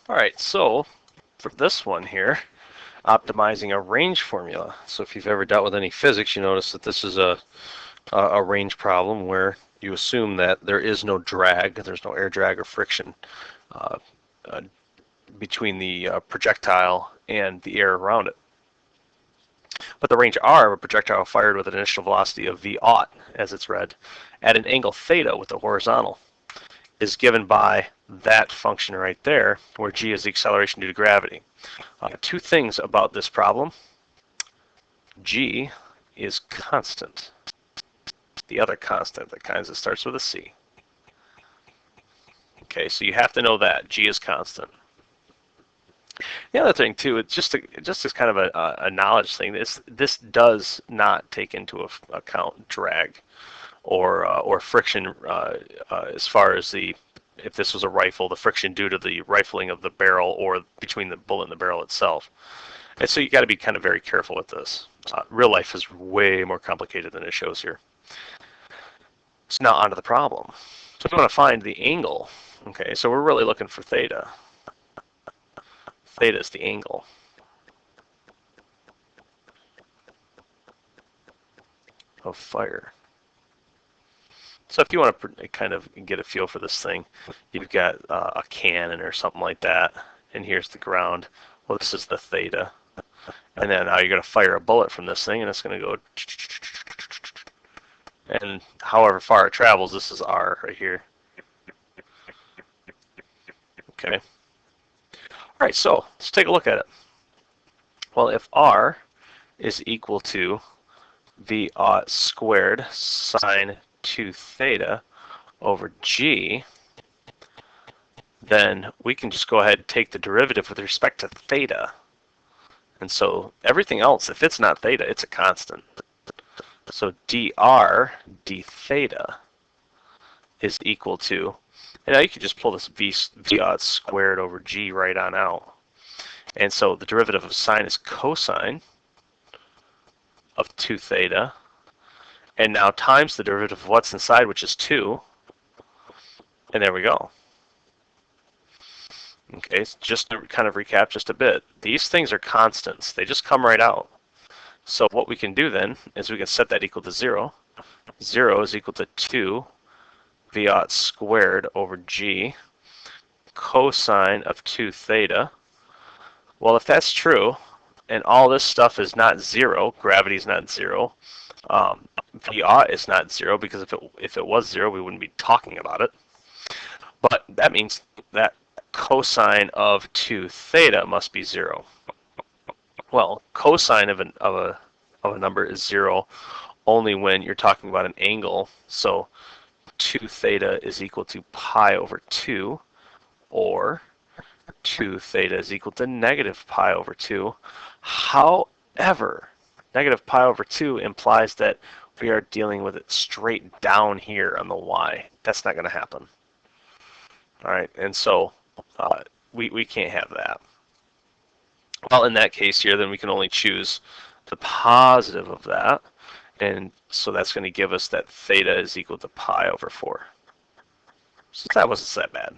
All right, so for this one here, optimizing a range formula. So if you've ever dealt with any physics, you notice that this is a range problem where you assume that there is no drag, there's no air drag or friction uh, uh, between the projectile and the air around it. But the range R of a projectile fired with an initial velocity of v aught, as it's read, at an angle theta with the horizontal, is given by that function right there, where g is the acceleration due to gravity. Two things about this problem. G is constant. The other constant that kind of starts with a C. Okay, so you have to know that G is constant. The other thing too, it's just as kind of a knowledge thing. This does not take into account drag or friction as far as if this was a rifle, the friction due to the rifling of the barrel or between the bullet and the barrel itself. And so you got to be kind of very careful with this. Real life is way more complicated than it shows here. So now onto the problem. So we want to find the angle. Okay, so we're really looking for theta. Theta is the angle. Of fire. So if you want to kind of get a feel for this thing, you've got a cannon or something like that, and here's the ground. Well, this is the theta. And then now you're going to fire a bullet from this thing, and it's going to go. And however far it travels, this is R right here. Okay. All right, so let's take a look at it. Well, if R is equal to v aught squared sine 2 theta over g, then we can just go ahead and take the derivative with respect to theta. And so everything else, if it's not theta, it's a constant. So dr d theta is equal to, and now you can just pull this v aught squared over g right on out. And so the derivative of sine is cosine of 2 theta. And now times the derivative of what's inside, which is 2. And there we go. Okay, so just to kind of recap just a bit. These things are constants. They just come right out. So what we can do then is we can set that equal to 0. 0 is equal to 2 v aught squared over g cosine of 2 theta. Well, if that's true, and all this stuff is not 0, gravity is not 0, v aught is not 0, because if it was 0, we wouldn't be talking about it. But that means that cosine of 2 theta must be 0. Well, cosine of a number is 0 only when you're talking about an angle. So 2 theta is equal to pi over 2, or 2 theta is equal to negative pi over 2. However, negative pi over 2 implies that we are dealing with it straight down here on the y. That's not going to happen. All right, and so we can't have that. Well, in that case here, then we can only choose the positive of that. And so that's going to give us that theta is equal to pi over 4. So that wasn't that bad.